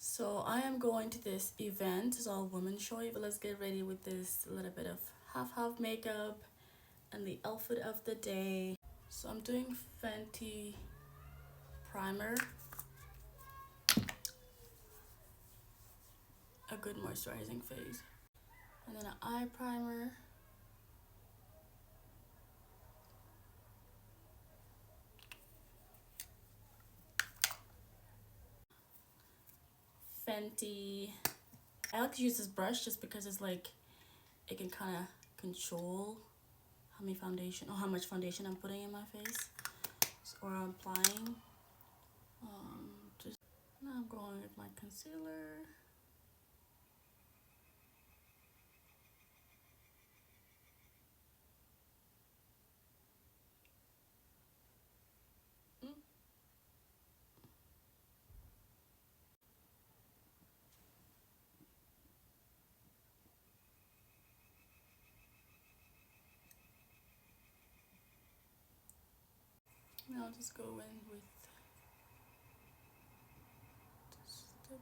So I am going to this event. It's all women show, but let's get ready with this little bit of half makeup and the outfit of the day. So I'm doing Fenty primer, a good moisturizing face, and then an eye primer. Fenty. I like to use this brush just because it's like it can kind of control how much foundation I'm putting in my face or I'm applying. Just now I'm going with my concealer. Now I'll just go in with the stick.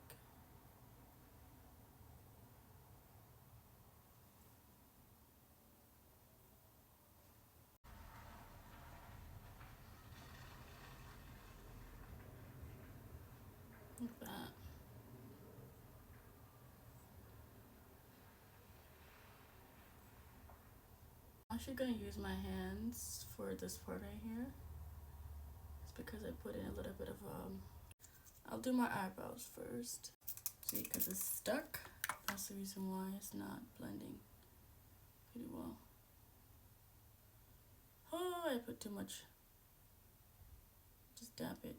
Like that. I'm actually gonna use my hands for this part right here. It's because I put in a little bit of I'll do my eyebrows first. See, because it's stuck. That's the reason why it's not blending pretty well. Oh, I put too much. Just dab it.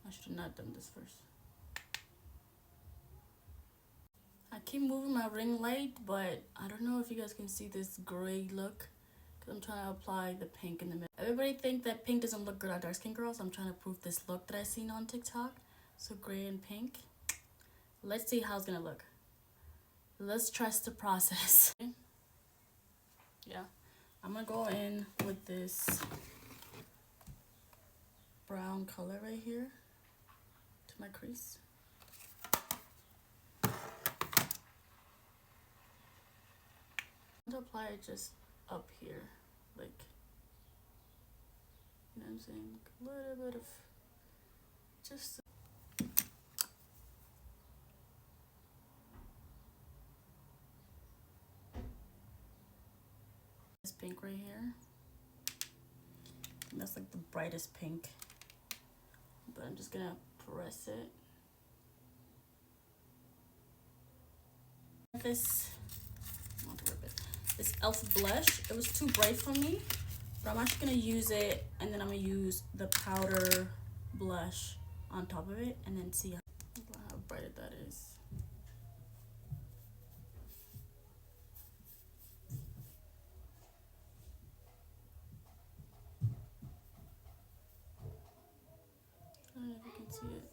I should have not done this first. I keep moving my ring light, but I don't know if you guys can see this gray look because I'm trying to apply the pink in the middle. Everybody think that pink doesn't look good on dark skin girls. I'm trying to prove this look that I seen on TikTok. So gray and pink. Let's see how it's gonna look. Let's trust the process. Yeah, I'm gonna go in with this brown color right here to my crease. I'm gonna apply it just up here, like, you know what I'm saying? A little bit of just. This pink right here. And that's like the brightest pink. But I'm just gonna press it. This, I want to rip it. This e.l.f. blush. It was too bright for me, but I'm actually gonna use it, and then I'm gonna use the powder blush on top of it, and then see how bright that is. I don't know if you can see it.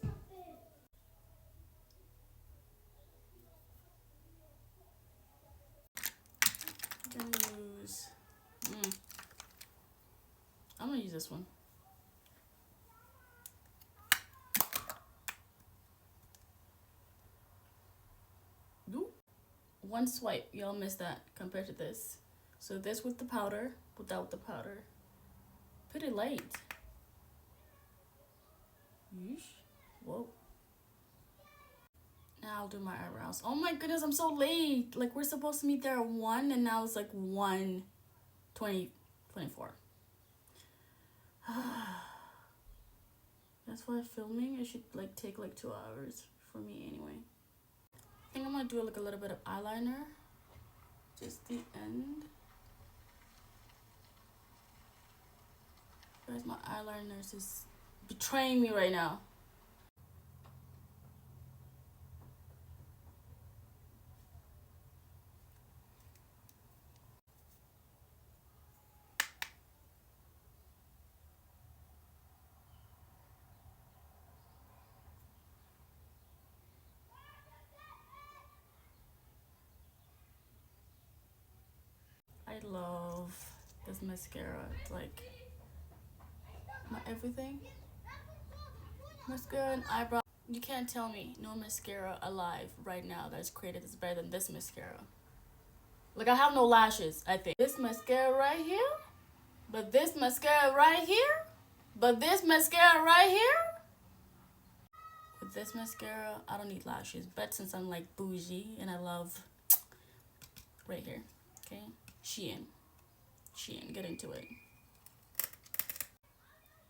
I'm gonna use this one. One swipe, y'all missed that compared to this. So this with the powder, without the powder. Pretty light. Yeesh. Whoa. I'll do my eyebrows. Oh my goodness, I'm so late. Like, we're supposed to meet there at 1, and now it's like 1:24. That's why filming, it should like take like 2 hours for me anyway. I think I'm gonna do like a little bit of eyeliner. Just the end. Guys, my eyeliner is betraying me right now. I love this mascara. It's like my everything. Mascara and eyebrow. You can't tell me no mascara alive right now that's created is better than this mascara. Like, I have no lashes, I think. This mascara right here, but this mascara right here, but this mascara right here. With this mascara, I don't need lashes. But since I'm like bougie and I love right here, okay? Shein, get into it.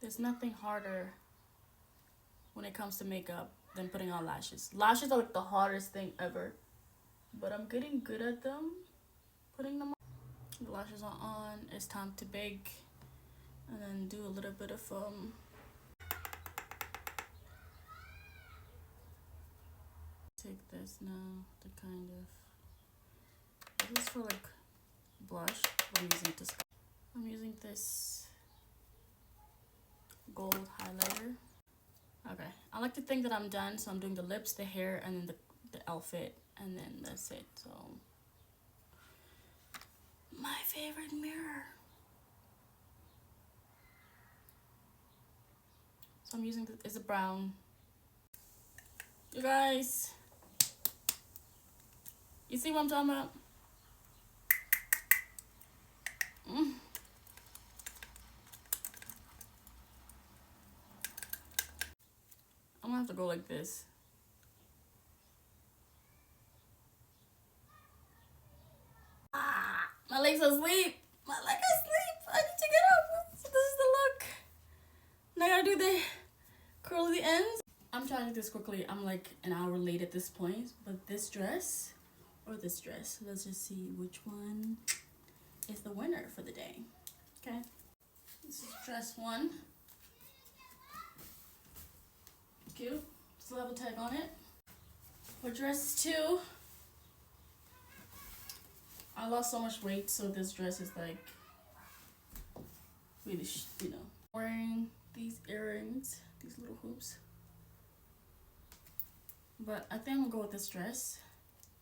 There's nothing harder when it comes to makeup than putting on lashes. Lashes are like the hardest thing ever, but I'm getting good at them. Putting them on. The lashes are on. It's time to bake, and then do a little bit of Take this now to kind of. This is for like blush. I'm using this gold highlighter. Okay, I like to think that I'm done, so I'm doing the lips, the hair, and then the outfit, and then that's it. So my favorite mirror. So I'm using it's a brown. You guys, you see what I'm talking about? I'm gonna have to go like this. My leg's asleep. My leg is asleep. I need to get up. So this is the look. Now I gotta do the curly ends. I'm trying to do this quickly. I'm like an hour late at this point. But this dress or this dress, let's just see which one is the winner for the day. Okay. This is dress 1. Cute. Still have a tag on it. For dress 2, I lost so much weight, so this dress is like really, wearing these earrings, these little hoops. But I think I'm gonna go with this dress,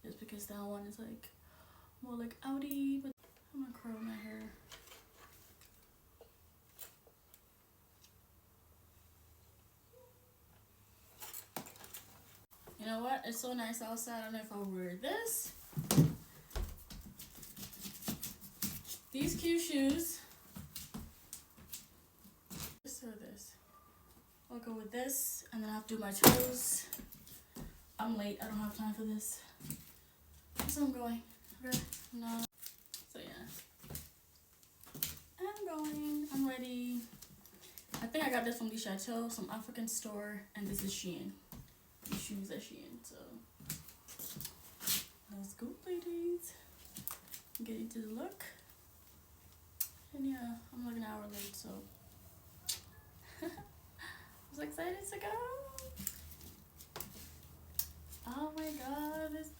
just because that one is like more like outy. But I'm gonna curl my hair. You know what? It's so nice outside. I don't know if I'll wear this. These cute shoes. This or this. I'll go with this, and then I have to do my toes. I'm late. I don't have time for this. So I'm going. Okay. No. So yeah. I'm going. I'm ready. I think I got this from the Chateau, some African store, and this is Shein. These shoes are Shein. So let's go, ladies. Get into the look. And yeah, I'm like an hour late, so I was excited to go. Oh my god, this